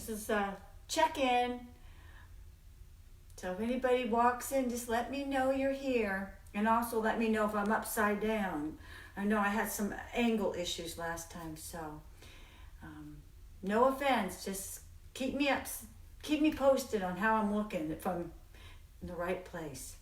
This is a check-in. So if anybody walks in, just let me know you're here. And also let me know if I'm upside down. I know I had some angle issues last time, so no offense. Just keep me posted on how I'm looking, if I'm in the right place.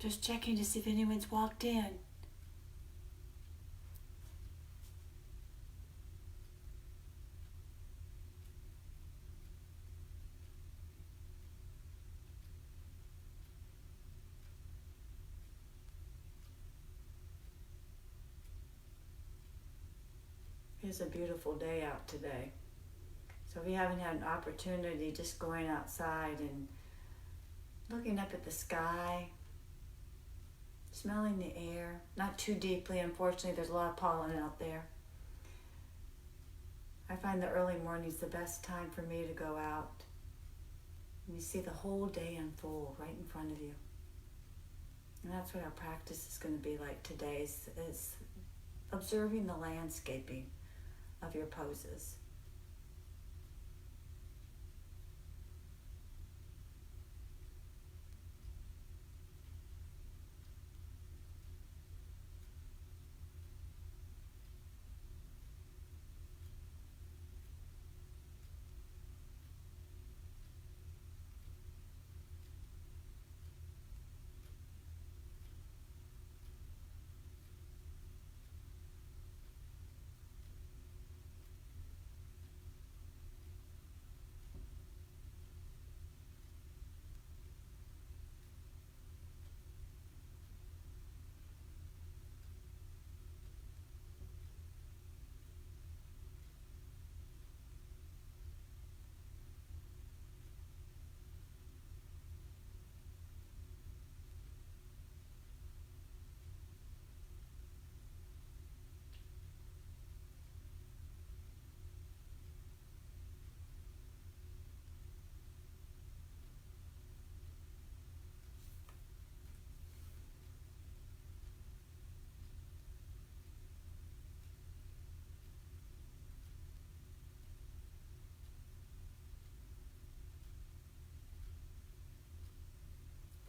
Just checking to see if anyone's walked in. It's a beautiful day out today. So if you haven't had an opportunity, just going outside and looking up at the sky, smelling the air, not too deeply, unfortunately, there's a lot of pollen out there. I find the early morning's the best time for me to go out. And you see the whole day unfold right in front of you. And that's what our practice is going to be like today, is observing the landscaping of your poses.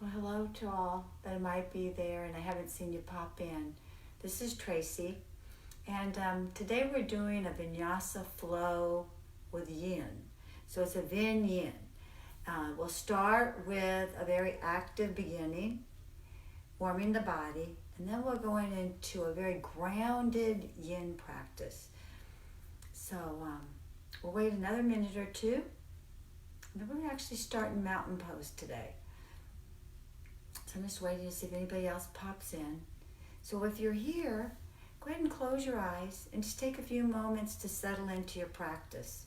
Well, hello to all that might be there, and I haven't seen you pop in. This is Tracy, and today we're doing a vinyasa flow with yin. So it's a Vin Yin. We'll start with a very active beginning, warming the body, and then we're going into a very grounded yin practice. So we'll wait another minute or two, and then we're going to actually start in mountain pose today. So I'm just waiting to see if anybody else pops in. So if you're here, go ahead and close your eyes and just take a few moments to settle into your practice.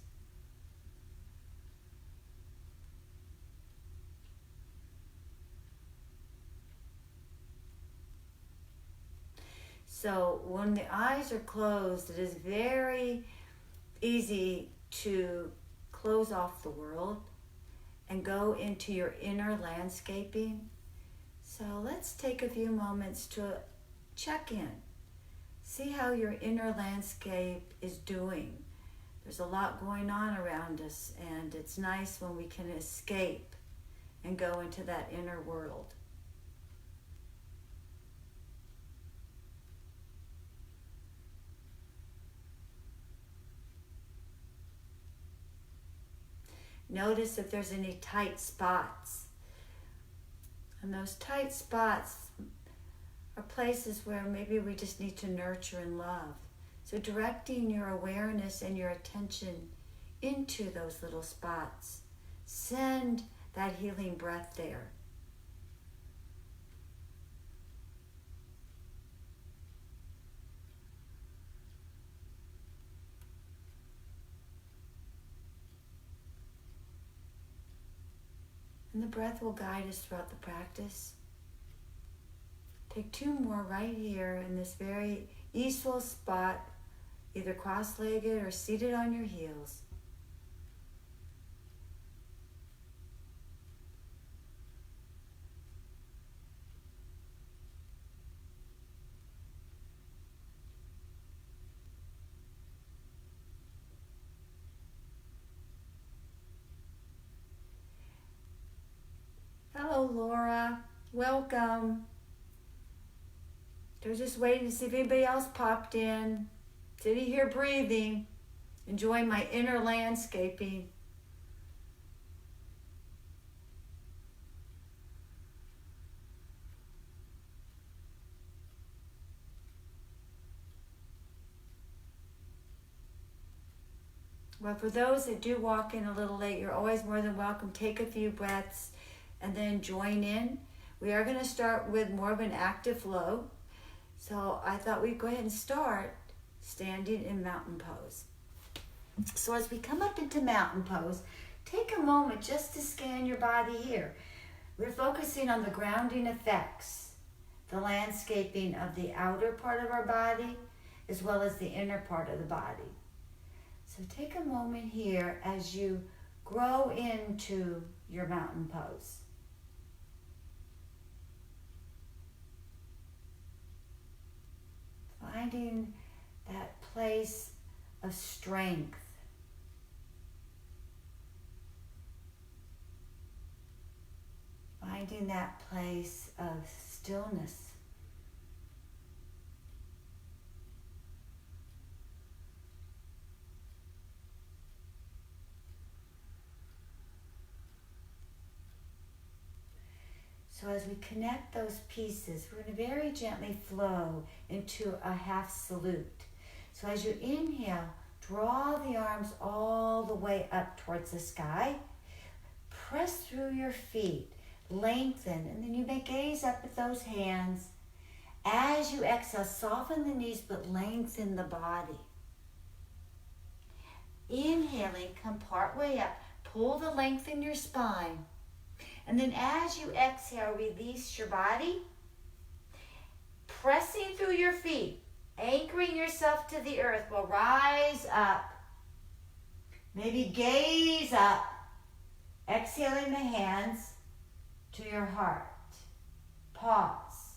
So when the eyes are closed, it is very easy to close off the world and go into your inner landscaping. So let's take a few moments to check in. See how your inner landscape is doing. There's a lot going on around us, and it's nice when we can escape and go into that inner world. Notice if there's any tight spots. And those tight spots are places where maybe we just need to nurture and love. So directing your awareness and your attention into those little spots. Send that healing breath there. And the breath will guide us throughout the practice. Take two more right here in this very easeful spot, either cross-legged or seated on your heels. Hello, Laura. Welcome. I was just waiting to see if anybody else popped in. Sitting here breathing, enjoying my inner landscaping. Well, for those that do walk in a little late, you're always more than welcome. Take a few breaths and then join in. We are going to start with more of an active flow. So I thought we'd go ahead and start standing in mountain pose. So as we come up into mountain pose, take a moment just to scan your body here. We're focusing on the grounding effects, the landscaping of the outer part of our body, as well as the inner part of the body. So take a moment here as you grow into your mountain pose. Finding that place of strength. Finding that place of stillness. So as we connect those pieces, we're going to very gently flow into a half salute. So as you inhale, draw the arms all the way up towards the sky. Press through your feet, lengthen, and then you may gaze up at those hands. As you exhale, soften the knees but lengthen the body. Inhaling, come part way up, pull the length in your spine. And then as you exhale, release your body, pressing through your feet, anchoring yourself to the earth. We'll rise up, maybe gaze up, exhaling the hands to your heart. Pause.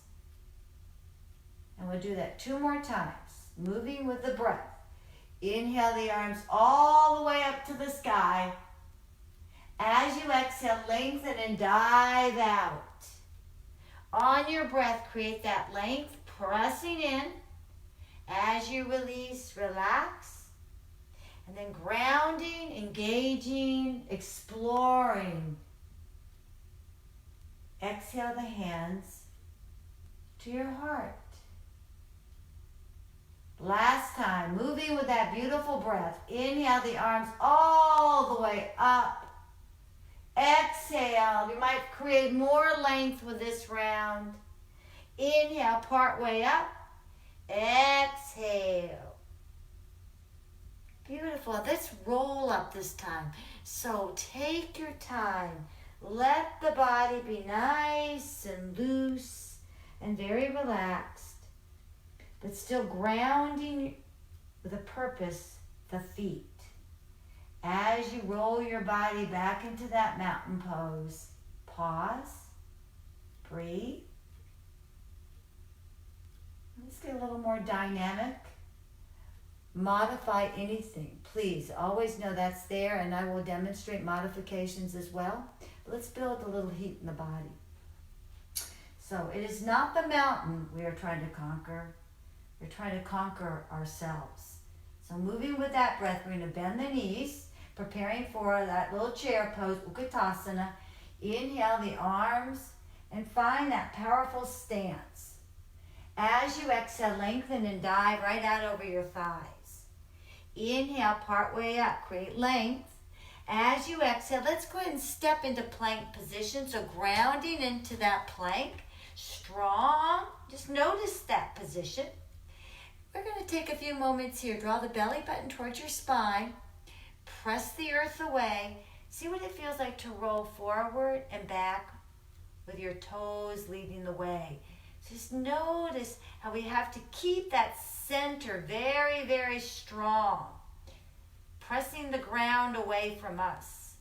And we'll do that 2 more times, moving with the breath. Inhale the arms all the way up to the sky. As you exhale, lengthen and dive out. On your breath, create that length, pressing in. As you release, relax. And then grounding, engaging, exploring. Exhale the hands to your heart. Last time, moving with that beautiful breath. Inhale the arms all the way up. Exhale. You might create more length with this round. Inhale, part way up. Exhale. Beautiful. Let's roll up this time. So take your time. Let the body be nice and loose and very relaxed, but still grounding with a purpose, the feet. As you roll your body back into that mountain pose, pause, breathe. Let's get a little more dynamic. Modify anything. Please, always know that's there, and I will demonstrate modifications as well. But let's build a little heat in the body. So it is not the mountain we are trying to conquer. We're trying to conquer ourselves. So moving with that breath, we're going to bend the knees, preparing for that little chair pose, Utkatasana. Inhale the arms and find that powerful stance. As you exhale, lengthen and dive right out over your thighs. Inhale, part way up, create length. As you exhale, let's go ahead and step into plank position. So grounding into that plank, strong. Just notice that position. We're going to take a few moments here. Draw the belly button towards your spine. Press the earth away. See what it feels like to roll forward and back with your toes leading the way. Just notice how we have to keep that center very, very strong. Pressing the ground away from us.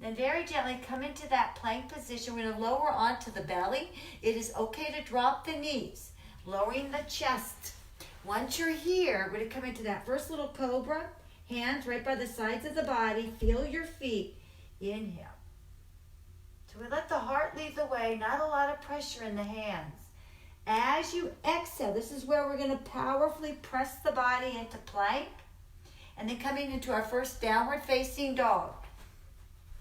Then very gently come into that plank position. We're going to lower onto the belly. It is okay to drop the knees. Lowering the chest. Once you're here, we're going to come into that first little cobra. Hands right by the sides of the body. Feel your feet. Inhale. So we let the heart lead the way. Not a lot of pressure in the hands. As you exhale, this is where we're going to powerfully press the body into plank. And then coming into our first downward facing dog.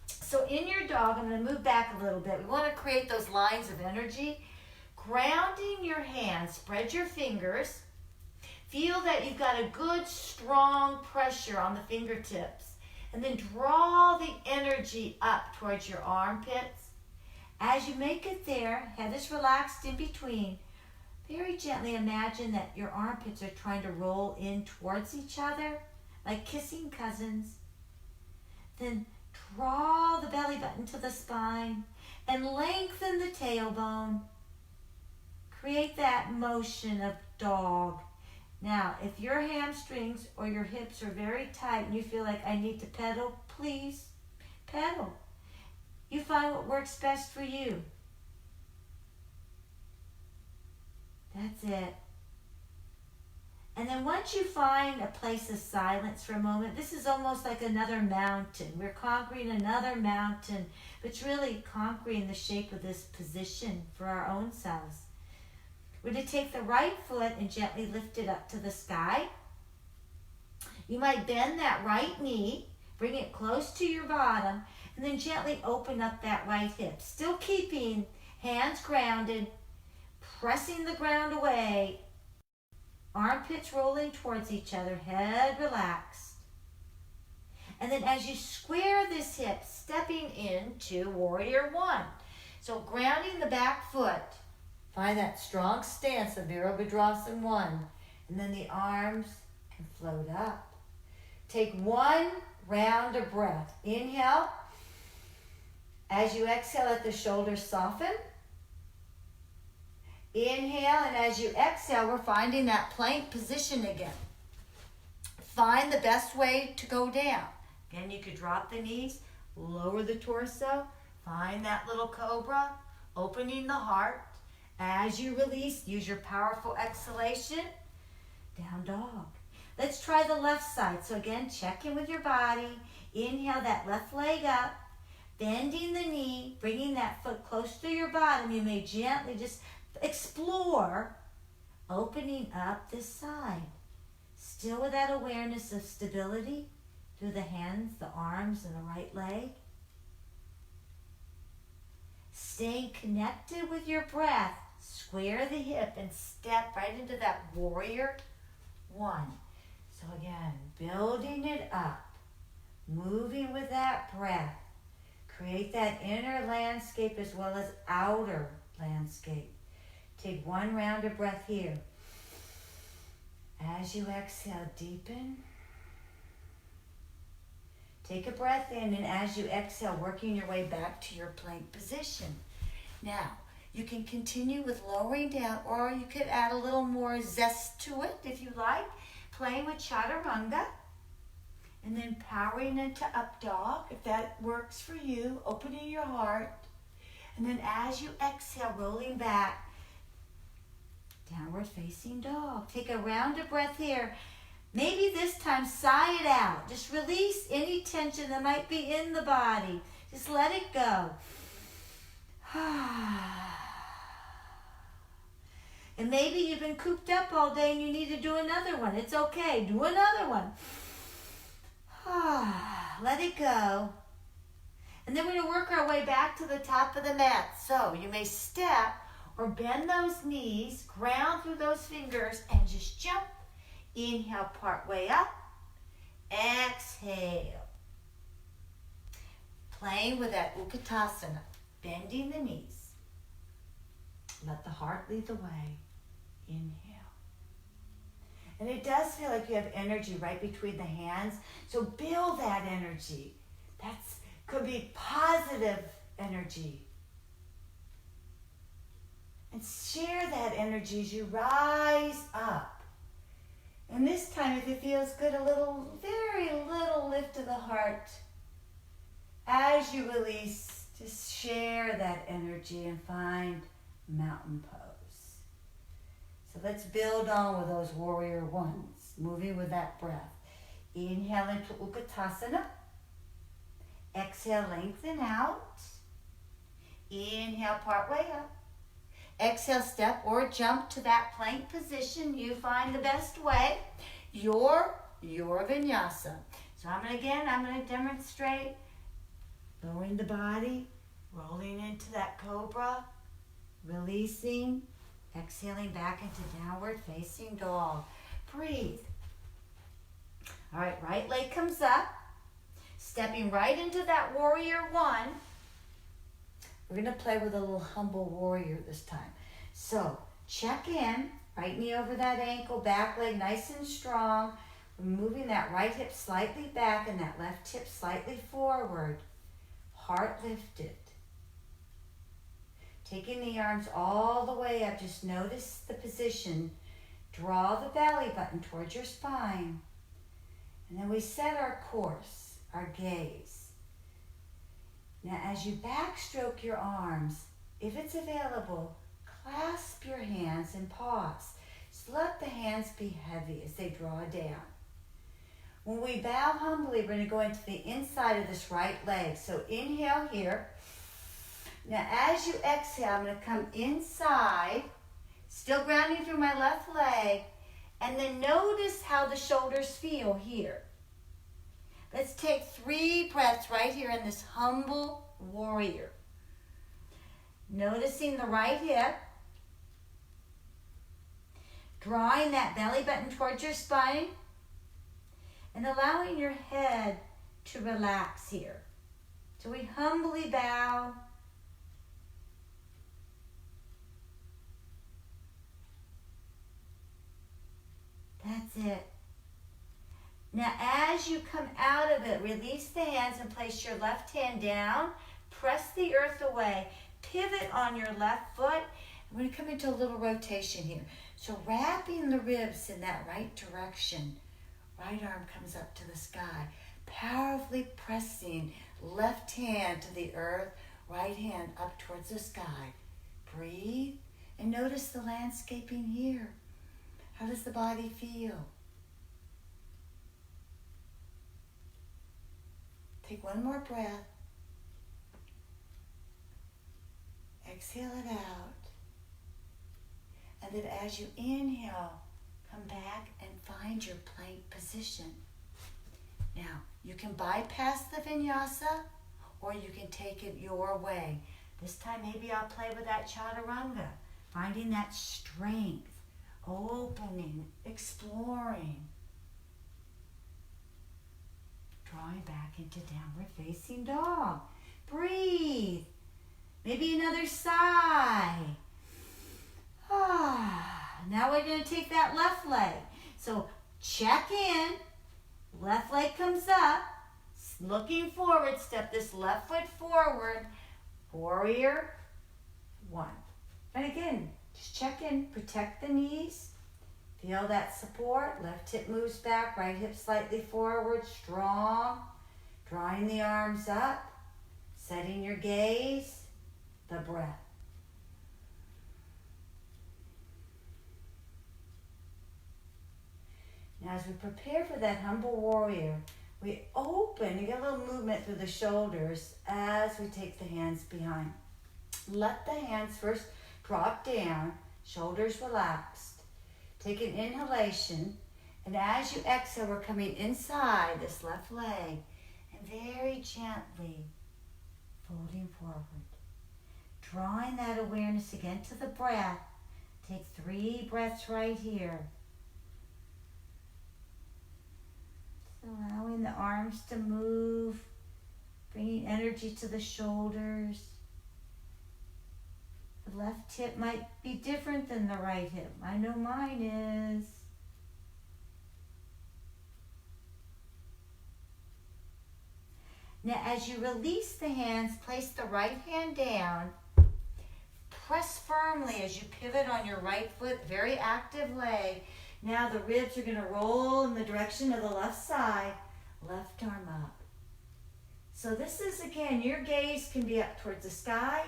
So in your dog, I'm going to move back a little bit. We want to create those lines of energy. Grounding your hands, spread your fingers. Feel that you've got a good, strong pressure on the fingertips. And then draw the energy up towards your armpits. As you make it there, head is relaxed in between. Very gently imagine that your armpits are trying to roll in towards each other, like kissing cousins. Then draw the belly button to the spine and lengthen the tailbone. Create that motion of dog. Now, if your hamstrings or your hips are very tight and you feel like I need to pedal, please pedal. You find what works best for you. That's it. And then once you find a place of silence for a moment, this is almost like another mountain. We're conquering another mountain, but it's really conquering the shape of this position for our own selves. We're to take the right foot and gently lift it up to the sky. You might bend that right knee, bring it close to your bottom, and then gently open up that right hip. Still keeping hands grounded, pressing the ground away, armpits rolling towards each other, head relaxed. And then as you square this hip, stepping into Warrior One. So grounding the back foot, find that strong stance of Virabhadrasana 1. And then the arms can float up. Take one round of breath. Inhale. As you exhale, let the shoulders soften. Inhale, and as you exhale, we're finding that plank position again. Find the best way to go down. Again, you could drop the knees, lower the torso, find that little cobra, opening the heart. As you release, use your powerful exhalation, down dog. Let's try the left side. So again, check in with your body. Inhale that left leg up, bending the knee, bringing that foot close to your bottom. You may gently just explore opening up this side. Still with that awareness of stability through the hands, the arms, and the right leg. Staying connected with your breath. Square the hip and step right into that Warrior One. So again, building it up, moving with that breath. Create that inner landscape as well as outer landscape. Take one round of breath here. As you exhale, deepen. Take a breath in, and as you exhale, working your way back to your plank position. Now, you can continue with lowering down, or you could add a little more zest to it if you like. Playing with chaturanga, and then powering into up dog, if that works for you. Opening your heart. And then as you exhale, rolling back, downward facing dog. Take a round of breath here. Maybe this time, sigh it out. Just release any tension that might be in the body. Just let it go. And maybe you've been cooped up all day and you need to do another one. It's okay. Do another one. Let it go. And then we're going to work our way back to the top of the mat. So you may step or bend those knees, ground through those fingers, and just jump. Inhale, part way up. Exhale. Playing with that Utkatasana, bending the knees. Let the heart lead the way. Inhale. And it does feel like you have energy right between the hands. So build that energy. That's could be positive energy. And share that energy as you rise up. And this time, if it feels good, a little, very little lift of the heart. As you release, just share that energy and find mountain pose. So let's build on with those Warrior Ones, moving with that breath. Inhale into Utkatasana. Exhale, lengthen out. Inhale, part way up. Exhale, step or jump to that plank position. You find the best way. Your vinyasa. So I'm going to demonstrate lowering the body, rolling into that cobra, releasing, exhaling back into downward facing dog. Breathe. All right, right leg comes up. Stepping right into that warrior one. We're going to play with a little humble warrior this time. So check in, right knee over that ankle, back leg nice and strong. We're moving that right hip slightly back and that left hip slightly forward. Heart lifted. Taking the arms all the way up, just notice the position. Draw the belly button towards your spine. And then we set our course, our gaze. Now as you backstroke your arms, if it's available, clasp your hands and pause. Just let the hands be heavy as they draw down. When we bow humbly, we're going to go into the inside of this right leg. So inhale here. Now as you exhale, I'm going to come inside, still grounding through my left leg, and then notice how the shoulders feel here. Let's take 3 breaths right here in this humble warrior. Noticing the right hip. Drawing that belly button towards your spine. And allowing your head to relax here. So we humbly bow. That's it. Now as you come out of it, release the hands and place your left hand down. Press the earth away. Pivot on your left foot. We're going to come into a little rotation here. So wrapping the ribs in that right direction. Right arm comes up to the sky. Powerfully pressing left hand to the earth. Right hand up towards the sky. Breathe and notice the landscaping here. How does the body feel? Take one more breath. Exhale it out. And then as you inhale, come back and find your plank position. Now, you can bypass the vinyasa or you can take it your way. This time maybe I'll play with that chaturanga, finding that strength, opening, exploring. Drawing back into downward facing dog. Breathe. Maybe another sigh. Now we're going to take that left leg. So check in. Left leg comes up. Looking forward. Step this left foot forward. Warrior 1. And again, just check in. Protect the knees. Feel that support. Left hip moves back. Right hip slightly forward. Strong. Drawing the arms up. Setting your gaze. The breath. Now as we prepare for that humble warrior, we open and get a little movement through the shoulders as we take the hands behind. Let the hands first drop down, shoulders relaxed. Take an inhalation, and as you exhale, we're coming inside this left leg and very gently folding forward. Drawing that awareness again to the breath. Take 3 breaths right here. Allowing the arms to move, bringing energy to the shoulders. The left hip might be different than the right hip. I know mine is. Now as you release the hands, place the right hand down. Press firmly as you pivot on your right foot, very active leg. Now the ribs are going to roll in the direction of the left side, left arm up. So this is, again, your gaze can be up towards the sky,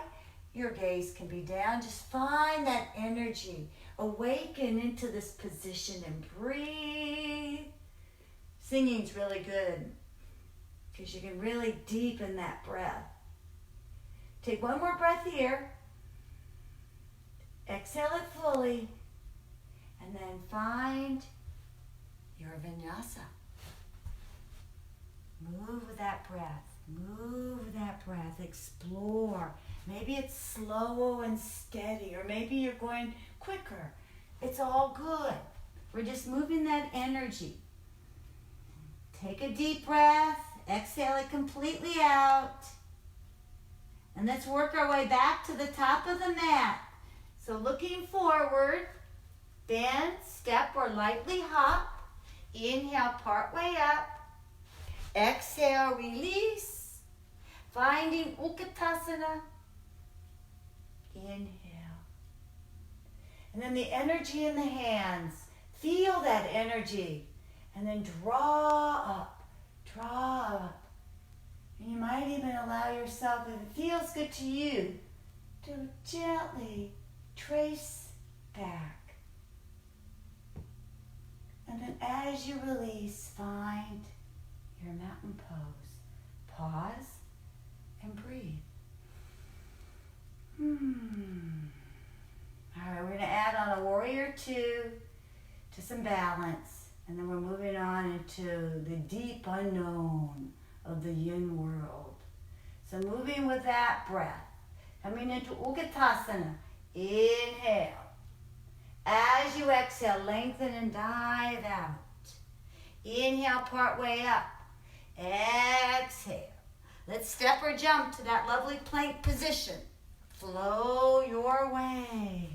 your gaze can be down. Just find that energy. Awaken into this position and breathe. Singing's really good because you can really deepen that breath. Take one more breath here. Exhale it fully. And then find your vinyasa. Move with that breath. Move with that breath. Explore. Maybe it's slow and steady, or maybe you're going quicker. It's all good. We're just moving that energy. Take a deep breath. Exhale it completely out. And let's work our way back to the top of the mat. So looking forward, bend, step, or lightly hop. Inhale, part way up. Exhale, release. Finding Utkatasana. Inhale. And then the energy in the hands. Feel that energy. And then draw up. Draw up. And you might even allow yourself, if it feels good to you, to gently trace back. And then as you release, find your mountain pose. Pause and breathe. All right, we're going to add on a warrior 2 to some balance. And then we're moving on into the deep unknown of the yin world. So moving with that breath. Coming into Utkatasana. Inhale. As you exhale, lengthen and dive out. Inhale, part way up. Exhale. Let's step or jump to that lovely plank position. Flow your way.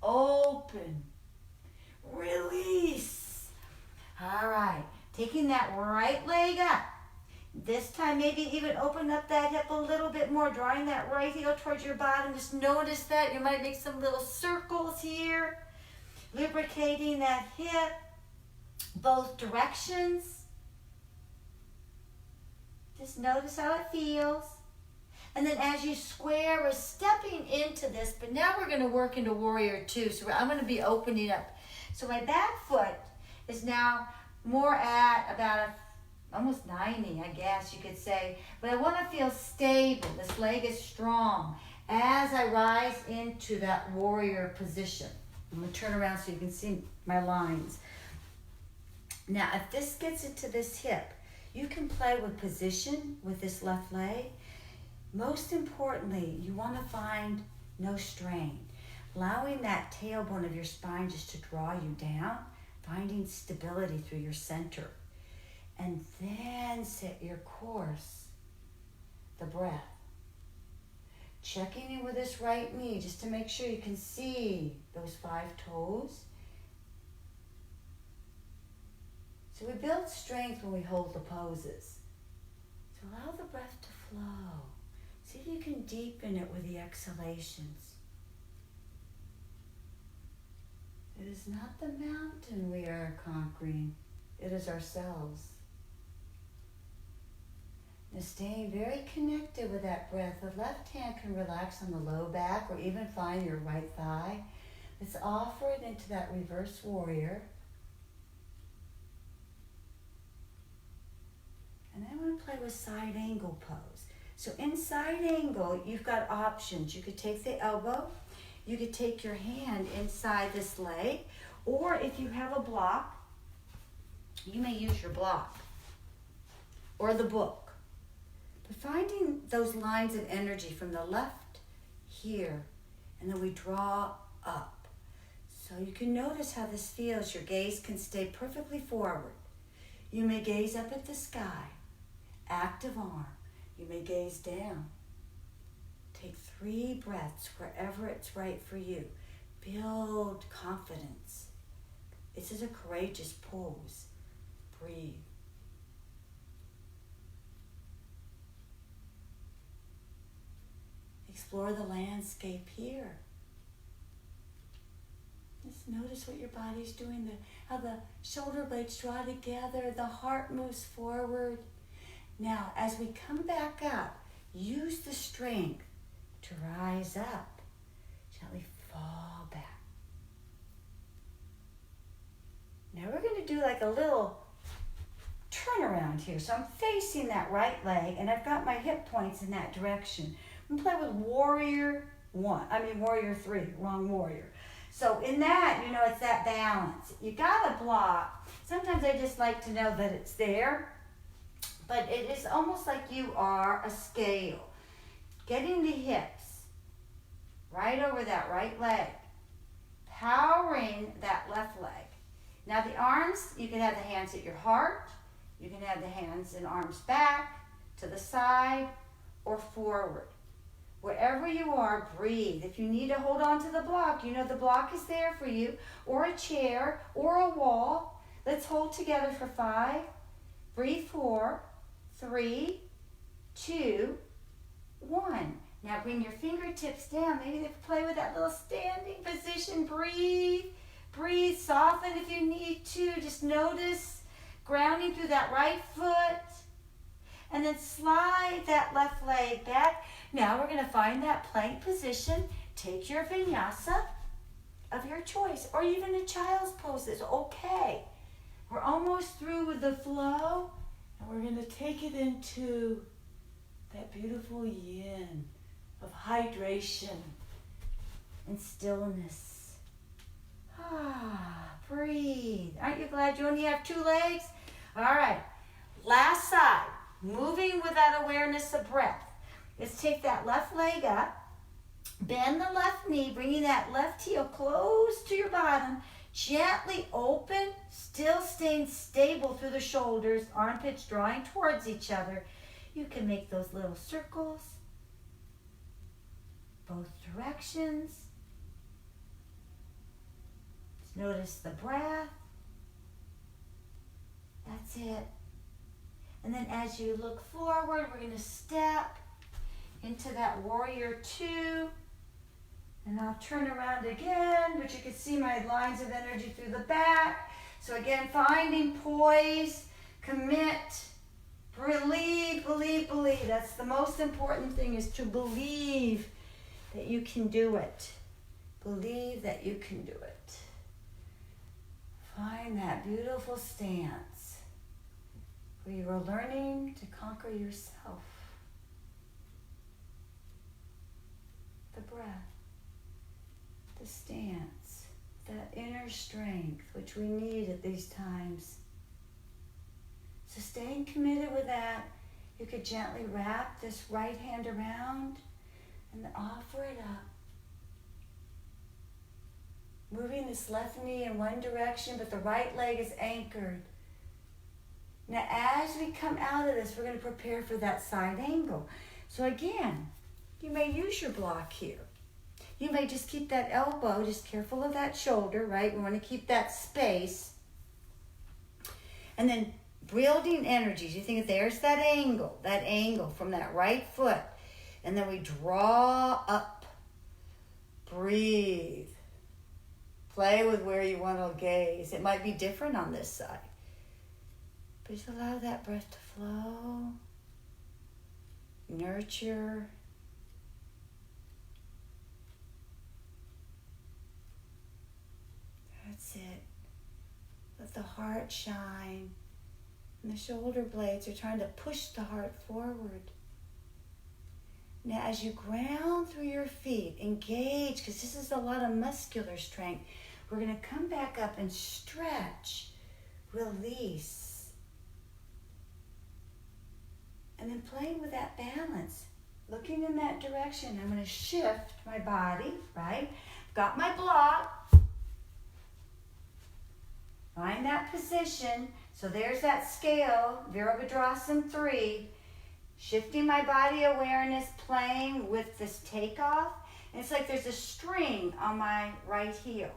Open. Release. All right. Taking that right leg up. This time, maybe even open up that hip a little bit more, drawing that right heel towards your bottom. Just notice that. You might make some little circles here. Lubricating that hip, both directions. Just notice how it feels. And then as you square, we're stepping into this, but now we're going to work into warrior 2. So I'm going to be opening up. So my back foot is now more at about almost 90, I guess you could say. But I want to feel stable. This leg is strong as I rise into that warrior position. I'm going to turn around so you can see my lines. Now, if this gets into this hip, you can play with position with this left leg. Most importantly, you want to find no strain. Allowing that tailbone of your spine just to draw you down, finding stability through your center. And then set your course, the breath. Checking in with this right knee just to make sure you can see those 5 toes. So we build strength when we hold the poses. So allow the breath to flow. See if you can deepen it with the exhalations. It is not the mountain we are conquering. It is ourselves. Now staying very connected with that breath. The left hand can relax on the low back or even find your right thigh. Let's offer it into that reverse warrior. And then we're going to play with side angle pose. So in side angle, you've got options. You could take the elbow. You could take your hand inside this leg, or if you have a block, you may use your block or the book. But finding those lines of energy from the left here, and then we draw up. So you can notice how this feels. Your gaze can stay perfectly forward. You may gaze up at the sky, active arm. You may gaze down. Take 3 breaths wherever it's right for you. Build confidence. This is a courageous pose. Breathe. Explore the landscape here. Just notice what your body's doing, how the shoulder blades draw together, the heart moves forward. Now, as we come back up, use the strength to rise up. Gently fall back. Now we're going to do like a little turnaround here. So I'm facing that right leg, and I've got my hip points in that direction. I'm going to play with warrior 3, wrong warrior. So in that, it's that balance. You got to block. Sometimes I just like to know that it's there. But it is almost like you are a scale. Getting the hips right over that right leg. Powering that left leg. Now the arms, you can have the hands at your heart. You can have the hands and arms back, to the side, or forward. Wherever you are, breathe. If you need to hold on to the block, you know the block is there for you, or a chair, or a wall. Let's hold together for 5. Breathe 4, 3, 2, 1. Now bring your fingertips down. Maybe they play with that little standing position. Breathe. Breathe. Soften if you need to. Just notice grounding through that right foot. And then slide that left leg back. Now we're going to find that plank position. Take your vinyasa of your choice, or even a child's pose is okay. We're almost through with the flow, and we're going to take it into that beautiful yin of hydration and stillness. Breathe. Aren't you glad you only have 2 legs? All right, last side. Moving with that awareness of breath. Let's take that left leg up, bend the left knee, bringing that left heel close to your bottom, gently open, still staying stable through the shoulders, armpits drawing towards each other. You can make those little circles, both directions. Just notice the breath. That's it. And then as you look forward, we're going to step into that warrior 2. And I'll turn around again, but you can see my lines of energy through the back. So again, finding poise, commit, believe, believe, believe. That's the most important thing, is to believe that you can do it. Believe that you can do it. Find that beautiful stance where you are learning to conquer yourself. The breath, the stance, that inner strength which we need at these times. So staying committed with that, you could gently wrap this right hand around and offer it up. Moving this left knee in one direction, but the right leg is anchored. Now, as we come out of this, we're going to prepare for that side angle. So again, you may use your block here. You may just keep that elbow, just careful of that shoulder, right? We want to keep that space. And then building energies. You think there's that angle from that right foot. And then we draw up. Breathe. Play with where you want to gaze. It might be different on this side. But just allow that breath to flow. Nurture. That's it. Let the heart shine. And the shoulder blades are trying to push the heart forward. Now as you ground through your feet, engage, because this is a lot of muscular strength. We're going to come back up and stretch, release. And then playing with that balance, looking in that direction. I'm going to shift my body, right? Got my block. Find that position. So there's that scale, Virabhadrasana 3. Shifting my body awareness, playing with this takeoff. And it's like there's a string on my right heel.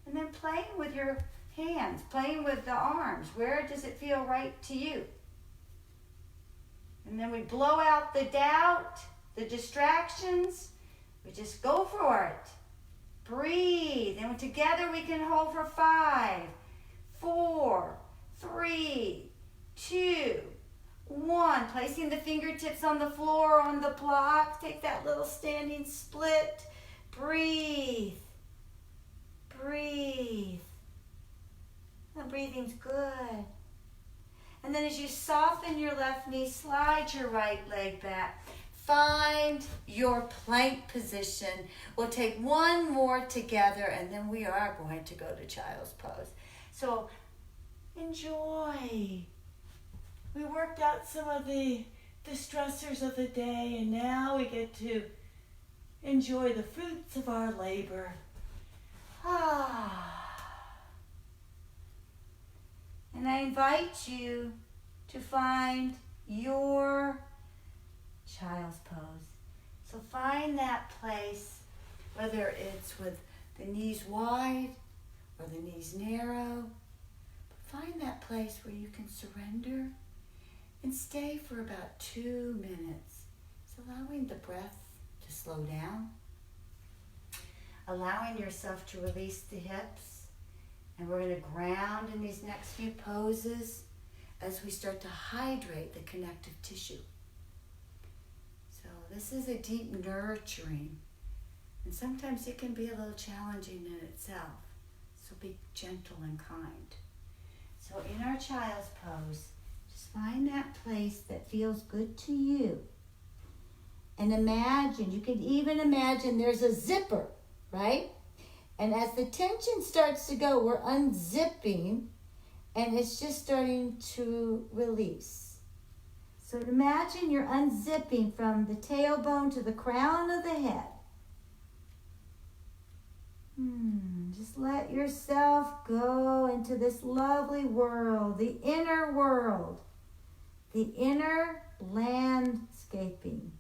And then playing with your hands, playing with the arms. Where does it feel right to you? And then we blow out the doubt, the distractions. We just go for it. Breathe. And together we can hold for 5, 4, 3, 2, 1. Placing the fingertips on the floor, on the block. Take that little standing split. Breathe. Breathe. The breathing's good. And then as you soften your left knee, slide your right leg back. Find your plank position. We'll take one more together, and then we are going to go to child's pose. So enjoy. We worked out some of the stressors of the day, and now we get to enjoy the fruits of our labor. And I invite you to find your child's pose. So find that place, whether it's with the knees wide or the knees narrow. But find that place where you can surrender and stay for about 2 minutes. So allowing the breath to slow down, allowing yourself to release the hips. And we're going to ground in these next few poses as we start to hydrate the connective tissue. So this is a deep nurturing, and sometimes it can be a little challenging in itself. So be gentle and kind. So in our child's pose, just find that place that feels good to you. And imagine, you can even imagine there's a zipper, right? And as the tension starts to go, we're unzipping, and it's just starting to release. So imagine you're unzipping from the tailbone to the crown of the head. Just let yourself go into this lovely world, the inner landscaping.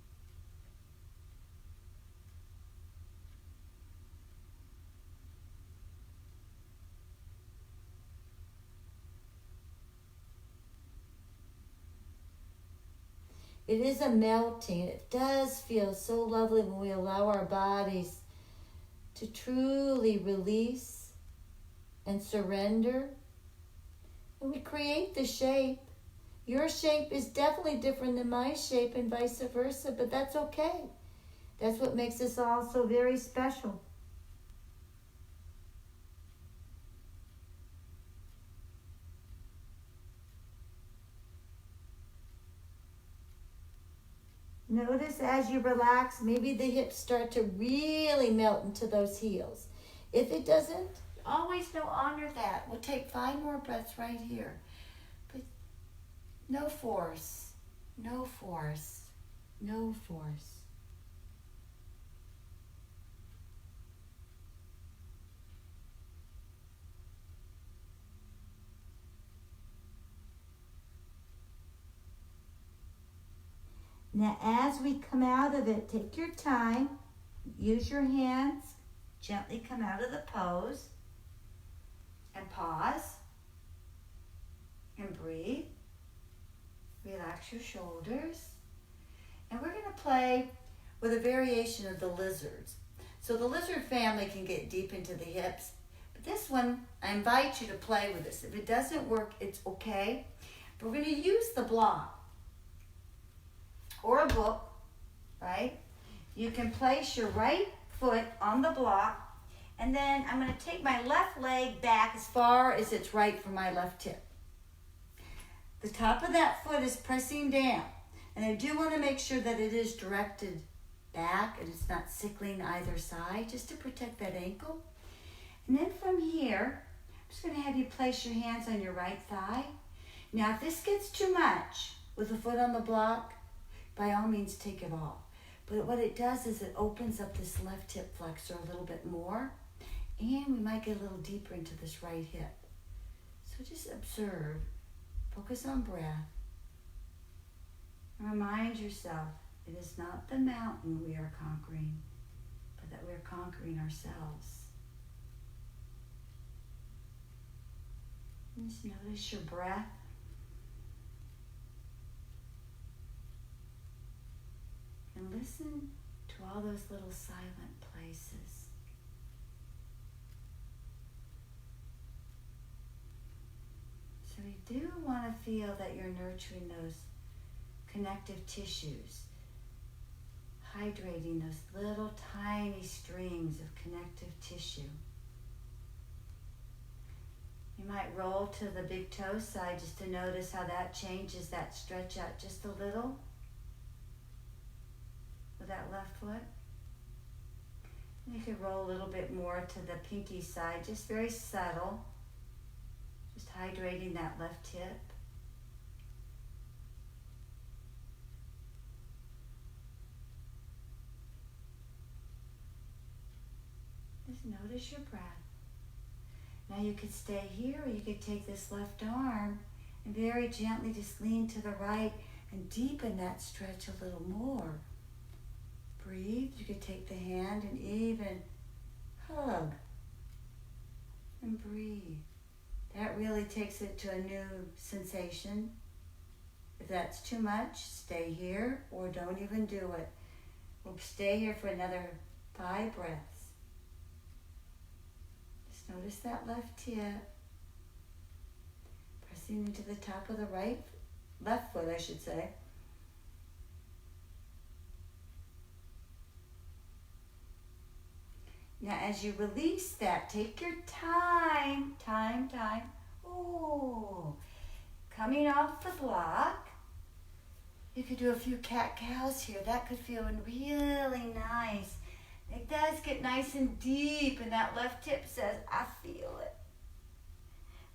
It is a melting. It does feel so lovely when we allow our bodies to truly release and surrender. And we create the shape. Your shape is definitely different than my shape and vice versa, but that's okay. That's what makes us all so very special. Notice as you relax, maybe the hips start to really melt into those heels. If it doesn't, always know, honor that. We'll take 5 more breaths right here. But no force, no force, no force. Now, as we come out of it, take your time, use your hands, gently come out of the pose, and pause, and breathe. Relax your shoulders. And we're going to play with a variation of the lizards. So the lizard family can get deep into the hips, but this one, I invite you to play with this. If it doesn't work, it's okay. But we're going to use the block or a book, right? You can place your right foot on the block, and then I'm going to take my left leg back as far as it's right from my left hip. The top of that foot is pressing down, and I do want to make sure that it is directed back and it's not sickling either side, just to protect that ankle. And then from here, I'm just going to have you place your hands on your right thigh. Now, if this gets too much with the foot on the block, by all means, take it off. But what it does is it opens up this left hip flexor a little bit more, and we might get a little deeper into this right hip. So just observe, focus on breath, and remind yourself, it is not the mountain we are conquering, but that we are conquering ourselves. And just notice your breath. And listen to all those little silent places. So we do want to feel that you're nurturing those connective tissues, hydrating those little tiny strings of connective tissue. You might roll to the big toe side just to notice how that changes that stretch out just a little. With that left foot. And you can roll a little bit more to the pinky side, just very subtle. Just hydrating that left hip. Just notice your breath. Now you could stay here, or you could take this left arm and very gently just lean to the right and deepen that stretch a little more. Breathe. You could take the hand and even hug and breathe. That really takes it to a new sensation. If that's too much, stay here or don't even do it. We'll stay here for another 5 breaths. Just notice that left hip. Pressing into the top of the left foot, I should say. Now, as you release that, take your time. Oh, coming off the block. You could do a few cat-cows here. That could feel really nice. It does get nice and deep, and that left hip says, I feel it.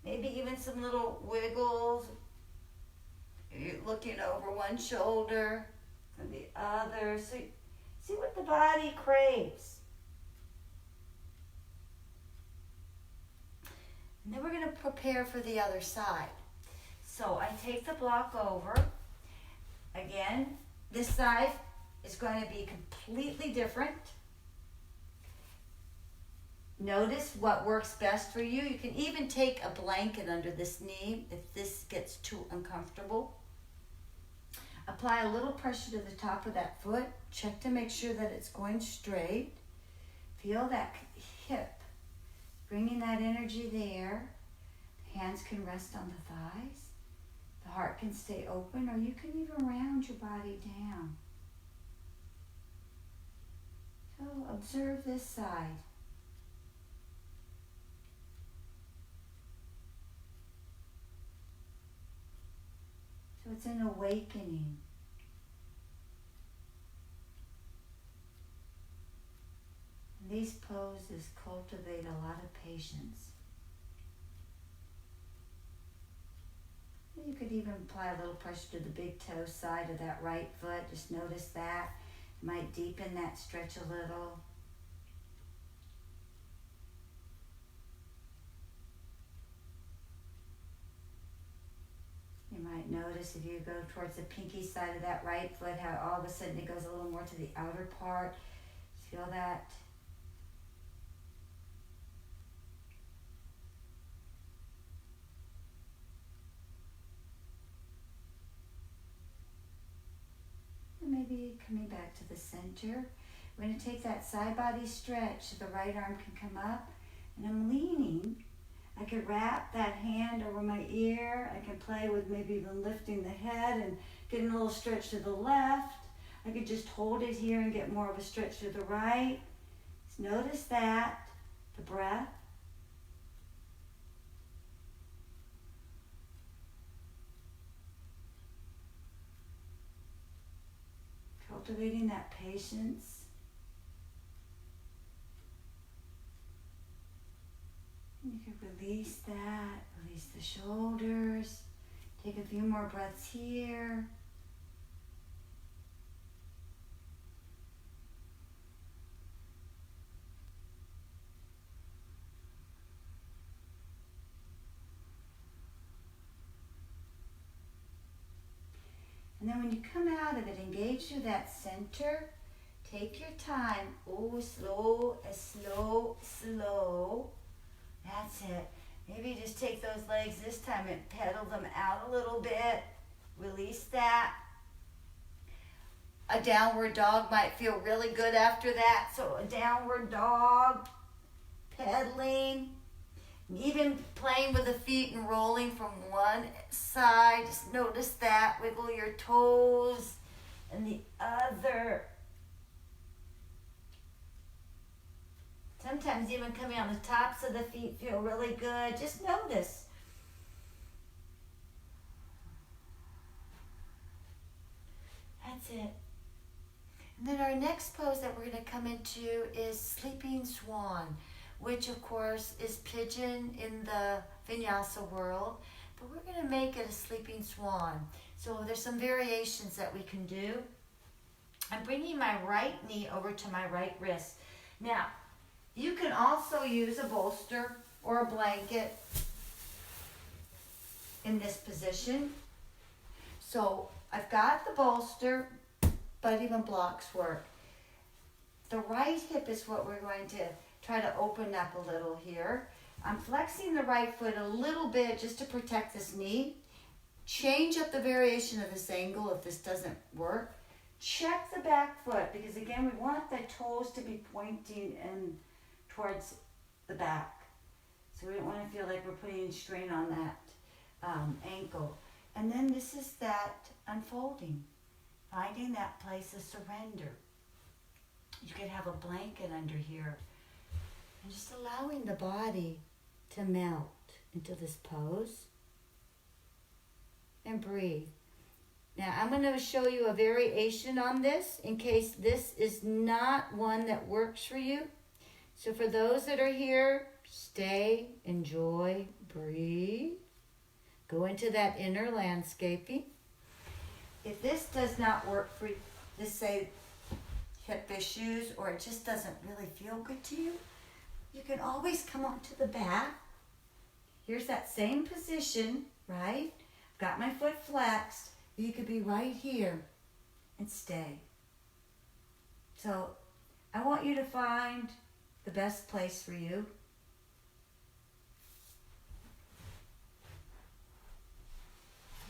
Maybe even some little wiggles. You're looking over one shoulder and the other. So see what the body craves. And then we're going to prepare for the other side. So I take the block over. Again, this side is going to be completely different. Notice what works best for you. You can even take a blanket under this knee if this gets too uncomfortable. Apply a little pressure to the top of that foot. Check to make sure that it's going straight. Feel that hip. Bringing that energy there. Hands can rest on the thighs. The heart can stay open, or you can even round your body down. So observe this side. So it's an awakening. And these poses cultivate a lot of patience. You could even apply a little pressure to the big toe side of that right foot. Just notice that. It might deepen that stretch a little. You might notice if you go towards the pinky side of that right foot, how all of a sudden it goes a little more to the outer part. Feel that. Maybe coming back to the center. We're going to take that side body stretch so the right arm can come up. And I'm leaning. I could wrap that hand over my ear. I can play with maybe even lifting the head and getting a little stretch to the left. I could just hold it here and get more of a stretch to the right. Just notice that, the breath. Cultivating that patience. And you can release that, release the shoulders. Take a few more breaths here. And then when you come out of it, engage through that center. Take your time. Oh, slow, slow. That's it. Maybe just take those legs this time and pedal them out a little bit. Release that. A downward dog might feel really good after that. So a downward dog, pedaling. Even playing with the feet and rolling from one side. Just notice that. Wiggle your toes and the other. Sometimes even coming on the tops of the feet feel really good. Just notice. That's it. And then our next pose that we're going to come into is Sleeping Swan, which of course is pigeon in the vinyasa world, but we're going to make it a sleeping swan. So there's some variations that we can do. I'm bringing my right knee over to my right wrist. Now, you can also use a bolster or a blanket in this position. So I've got the bolster, but even blocks work. The right hip is what we're going to try to open up a little here. I'm flexing the right foot a little bit just to protect this knee. Change up the variation of this angle if this doesn't work. Check the back foot because again, we want the toes to be pointing in towards the back. So we don't want to feel like we're putting strain on that ankle. And then this is that unfolding, finding that place of surrender. You could have a blanket under here and just allowing the body to melt into this pose and breathe. Now I'm going to show you a variation on this in case this is not one that works for you. So for those that are here, stay, enjoy, breathe. Go into that inner landscaping. If this does not work for you, just say hip issues or it just doesn't really feel good to you, you can always come onto the back. Here's that same position, right? Got my foot flexed. You could be right here and stay. So I want you to find the best place for you.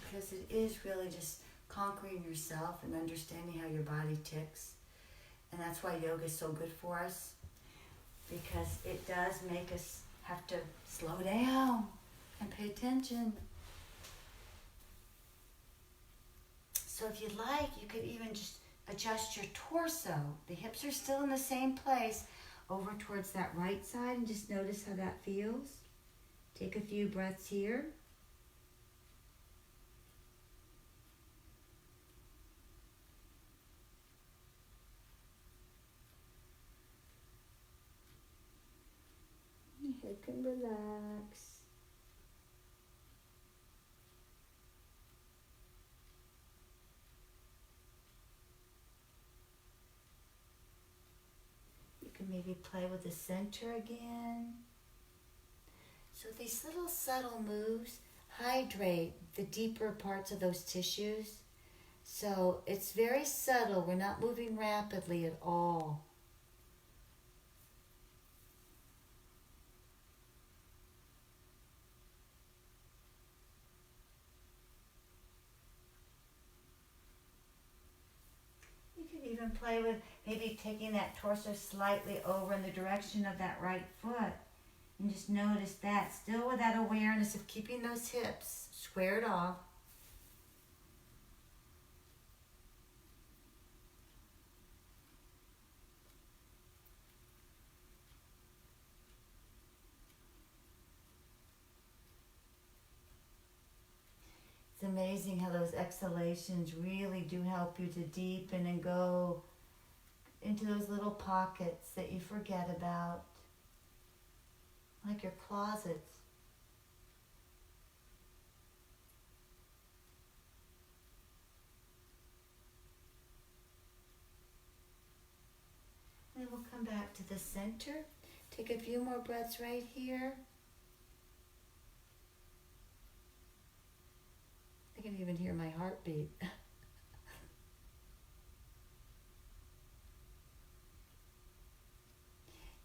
Because it is really just conquering yourself and understanding how your body ticks. And that's why yoga is so good for us. Because it does make us have to slow down and pay attention. So if you'd like, you could even just adjust your torso. The hips are still in the same place over towards that right side and just notice how that feels. Take a few breaths here. Your head can relax. Maybe play with the center again. So these little subtle moves hydrate the deeper parts of those tissues. So it's very subtle. We're not moving rapidly at all. Even play with maybe taking that torso slightly over in the direction of that right foot and just notice that, still with that awareness of keeping those hips squared off. It's amazing how those exhalations really do help you to deepen and go into those little pockets that you forget about, like your closets. And we'll come back to the center. Take a few more breaths right here. I can even hear my heartbeat.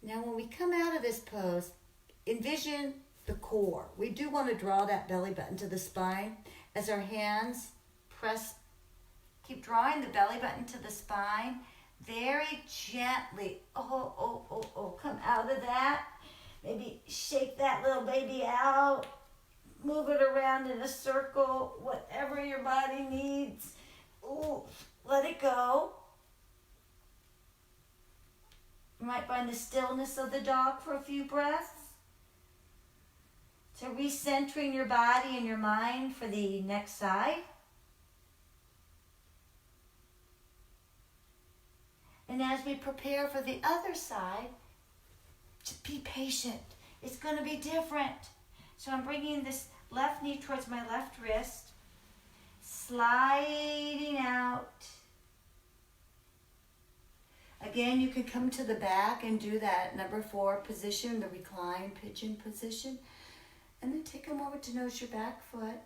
Now when we come out of this pose, envision the core. We do want to draw that belly button to the spine as our hands press. Keep drawing the belly button to the spine very gently. Come out of that. Maybe shake that little baby out. Move it around in a circle, whatever your body needs. Ooh, let it go. You might find the stillness of the dog for a few breaths. So recentering your body and your mind for the next side. And as we prepare for the other side, just be patient. It's going to be different. So I'm bringing this left knee towards my left wrist, sliding out. again, you can come to the back and do that number 4 position, the reclined pigeon position. And then take them over to nose your back foot.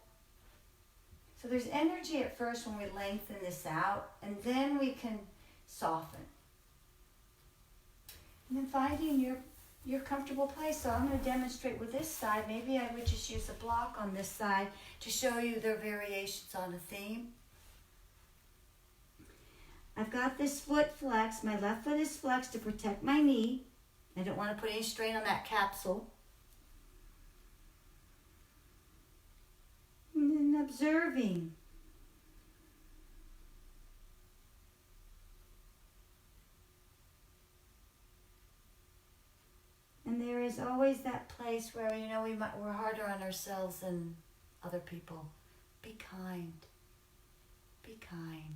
So there's energy at first when we lengthen this out, and then we can soften. And then finding your comfortable place. So I'm going to demonstrate with this side. Maybe I would just use a block on this side to show you their variations on a theme. I've got this foot flexed. My left foot is flexed to protect my knee. I don't want to put any strain on that capsule. And then observing. And there is always that place where, we're harder on ourselves than other people. Be kind. Be kind.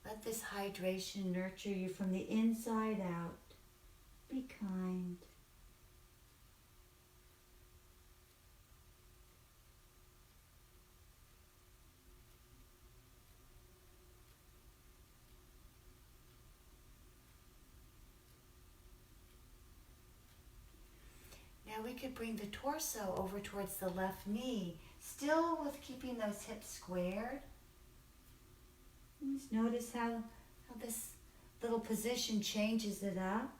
Let this hydration nurture you from the inside out. Be kind. Now we could bring the torso over towards the left knee, still with keeping those hips squared. Just notice how this little position changes it up.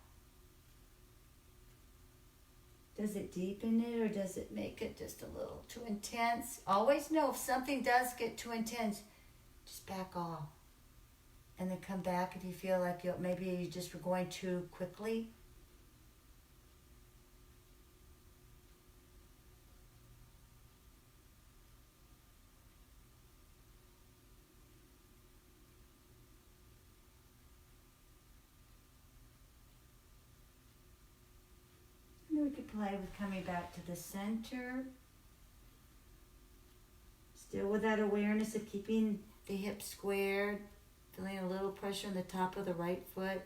Does it deepen it or does it make it just a little too intense? Always know if something does get too intense, just back off. And then come back if you feel like maybe you just were going too quickly. We could play with coming back to the center. Still with that awareness of keeping the hips squared, feeling a little pressure on the top of the right foot.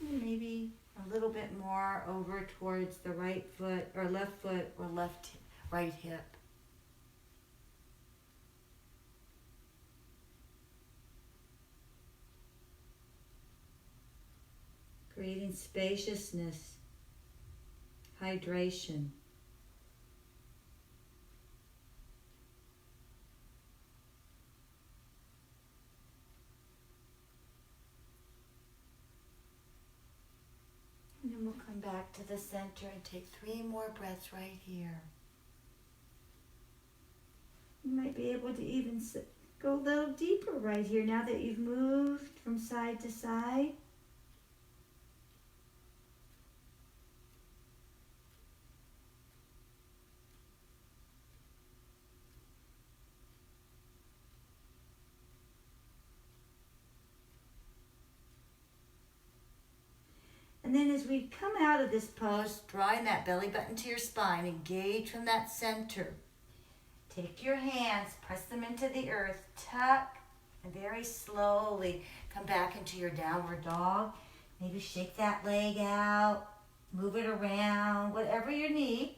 And maybe a little bit more over towards the right foot or right hip. Creating spaciousness, hydration. And then we'll come back to the center and take 3 more breaths right here. You might be able to even go a little deeper right here now that you've moved from side to side. And then as we come out of this pose, drawing that belly button to your spine, engage from that center. Take your hands, press them into the earth, tuck, and very slowly come back into your downward dog. Maybe shake that leg out, move it around, whatever you need.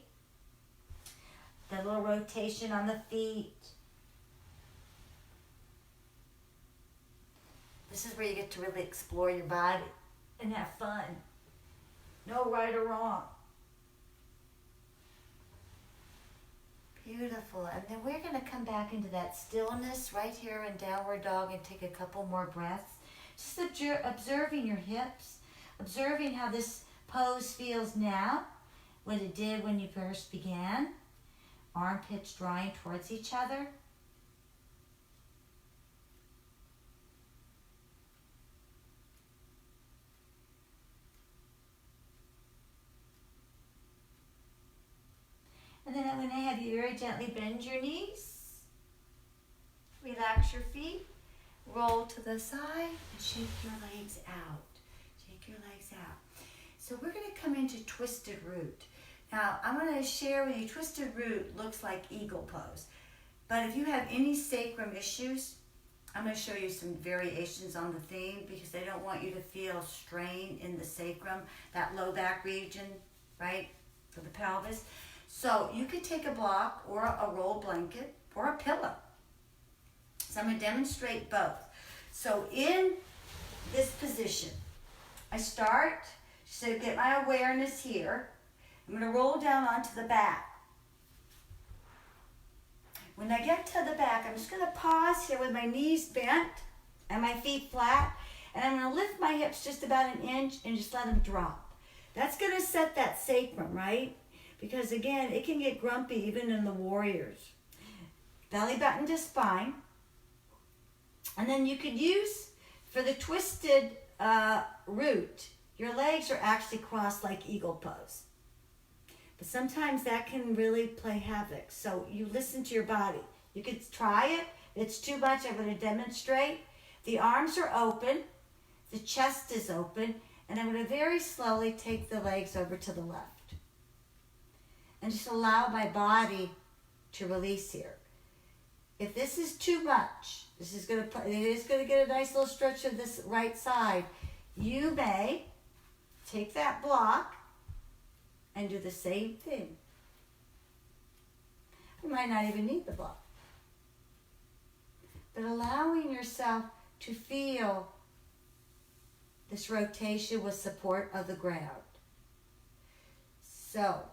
That little rotation on the feet. This is where you get to really explore your body and have fun. No right or wrong. Beautiful. And then we're going to come back into that stillness right here in downward dog and take a couple more breaths. Just observing your hips, observing how this pose feels now, what it did when you first began. Armpits drawing towards each other. And then I'm going to have you very gently bend your knees, relax your feet, roll to the side, and shake your legs out. Shake your legs out. So we're going to come into twisted root. Now, I'm going to share with you, twisted root looks like eagle pose. But if you have any sacrum issues, I'm going to show you some variations on the theme because I don't want you to feel strain in the sacrum, that low back region, right, for the pelvis. So you could take a block or a roll blanket or a pillow. So I'm going to demonstrate both. So in this position, I start to get my awareness here. I'm going to roll down onto the back. When I get to the back, I'm just going to pause here with my knees bent and my feet flat. And I'm going to lift my hips just about an inch and just let them drop. That's going to set that sacrum, right? Because again, it can get grumpy even in the warriors. Belly button to spine. And then you could use, for the twisted root, your legs are actually crossed like eagle pose. But sometimes that can really play havoc. So you listen to your body. You could try it. If it's too much, I'm going to demonstrate. The arms are open. The chest is open. And I'm going to very slowly take the legs over to the left. And just allow my body to release here. If this is too much, it is going to get a nice little stretch of this right side. You may take that block and do the same thing. You might not even need the block. But allowing yourself to feel this rotation with support of the ground. So,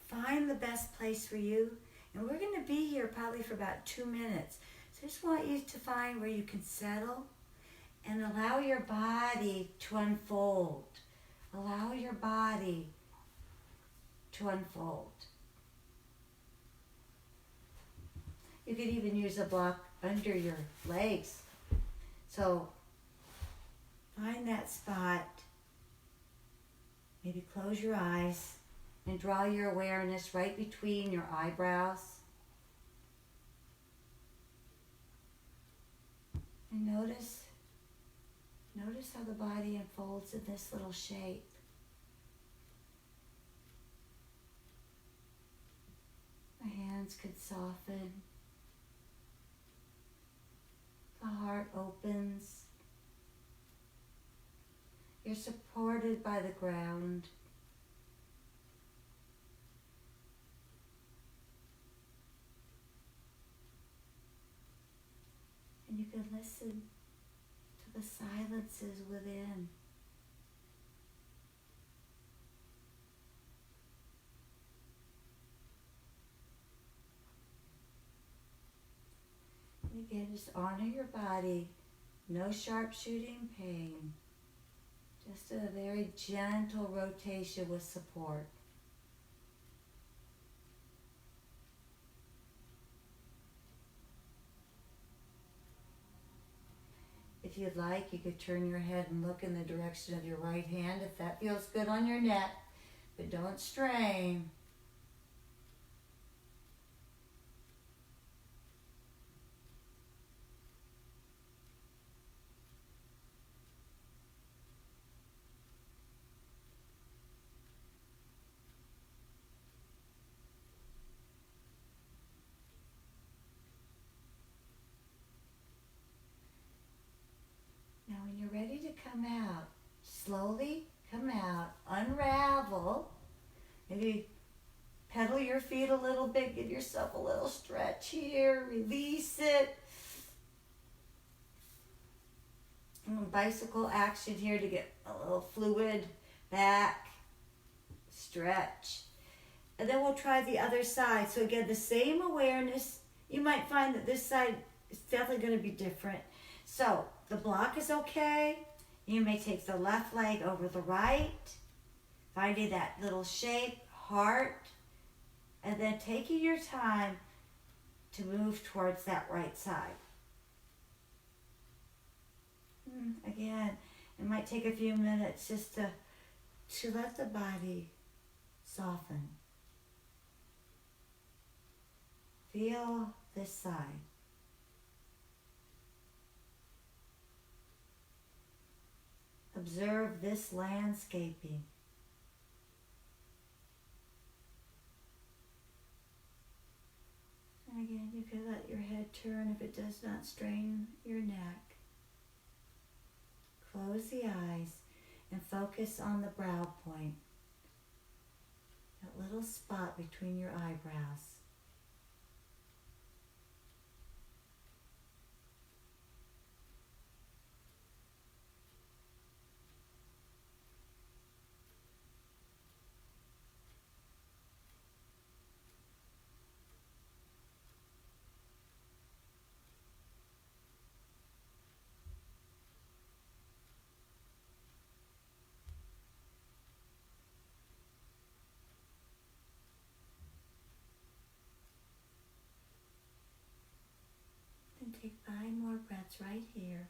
find the best place for you. And we're going to be here probably for about 2 minutes. So I just want you to find where you can settle and allow your body to unfold. Allow your body to unfold. You could even use a block under your legs. So find that spot. Maybe close your eyes and draw your awareness right between your eyebrows. And notice how the body unfolds in this little shape. The hands could soften. The heart opens. You're supported by the ground. And you can listen to the silences within. And again, just honor your body. No sharp shooting pain. Just a very gentle rotation with support. If you'd like, you could turn your head and look in the direction of your right hand if that feels good on your neck, but don't strain. Now when you're ready to come out, slowly come out, unravel, maybe pedal your feet a little bit, give yourself a little stretch here, release it. Bicycle action here to get a little fluid back, stretch. And then we'll try the other side. So again, the same awareness. You might find that this side is definitely going to be different. So the block is okay. You may take the left leg over the right, finding that little shape, heart, and then taking your time to move towards that right side. Again, it might take a few minutes just to let the body soften. Feel this side. Observe this landscaping. And again, you can let your head turn if it does not strain your neck. Close the eyes and focus on the brow point, that little spot between your eyebrows. Then take 5 more breaths right here.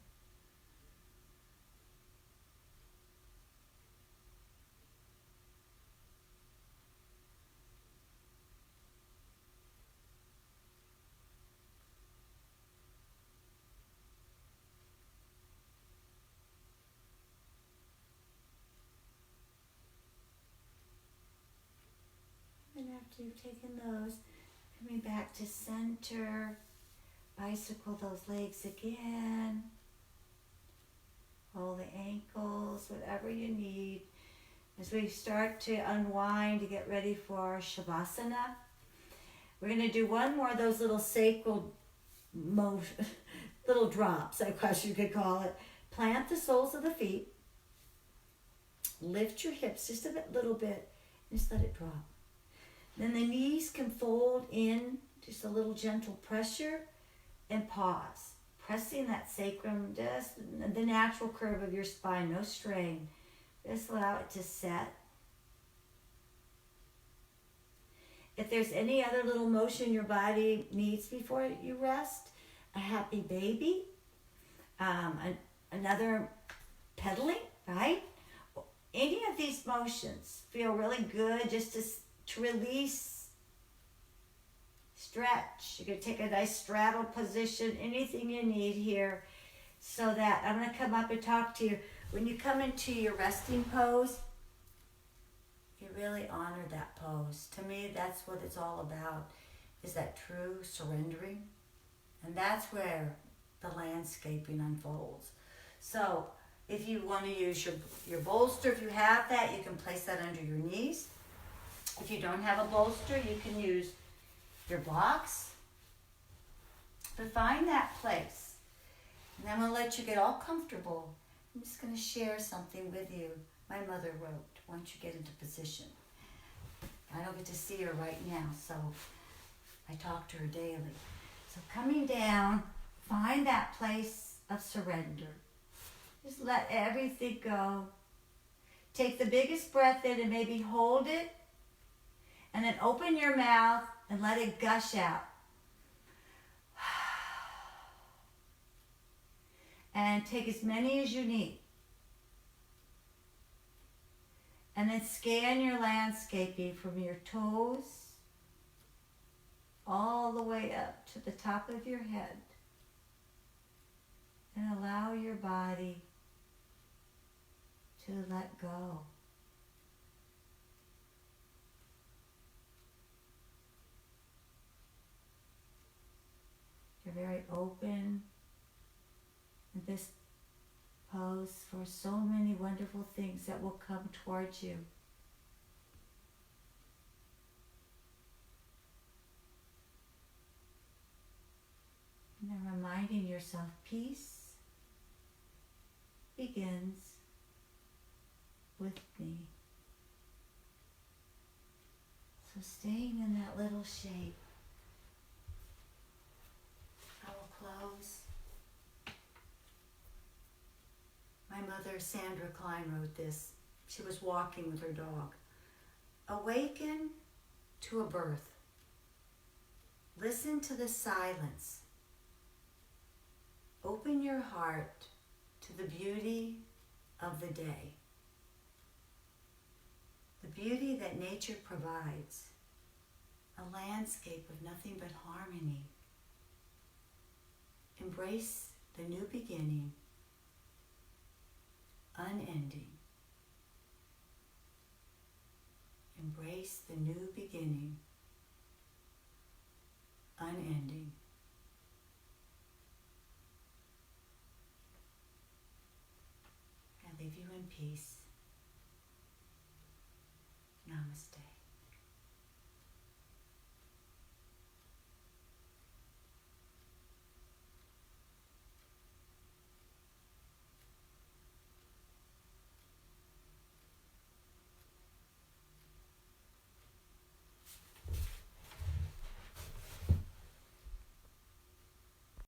And after you've taken those, coming back to center, bicycle those legs again. Roll the ankles, whatever you need. As we start to unwind to get ready for our Shavasana, we're going to do one more of those little sacral little drops, I guess you could call it. Plant the soles of the feet. Lift your hips just a little bit. And just let it drop. Then the knees can fold in, just a little gentle pressure, and pause. Pressing that sacrum, just the natural curve of your spine, no strain. Just allow it to set. If there's any other little motion your body needs before you rest, a happy baby, another pedaling, right? Any of these motions feel really good just to release, stretch. You can take a nice straddle position, anything you need here, so that I'm going to come up and talk to you. When you come into your resting pose, you really honor that pose. To me, that's what it's all about, is that true surrendering. And that's where the landscaping unfolds. So if you want to use your bolster, if you have that, you can place that under your knees. If you don't have a bolster, you can use your blocks. But find that place. And I'm going to let you get all comfortable. I'm just going to share something with you my mother wrote once you get into position. I don't get to see her right now, so I talk to her daily. So coming down, find that place of surrender. Just let everything go. Take the biggest breath in and maybe hold it. And then open your mouth and let it gush out. And take as many as you need. And then scan your landscaping from your toes all the way up to the top of your head. And allow your body to let go. You're very open in this pose for so many wonderful things that will come towards you. And then reminding yourself, peace begins with me. So staying in that little shape. I will close. My mother, Sandra Klein, wrote this. She was walking with her dog. Awaken to a birth. Listen to the silence. Open your heart to the beauty of the day. The beauty that nature provides. A landscape of nothing but harmony. Embrace the new beginning. Unending. Embrace the new beginning. Unending. peace. Namaste.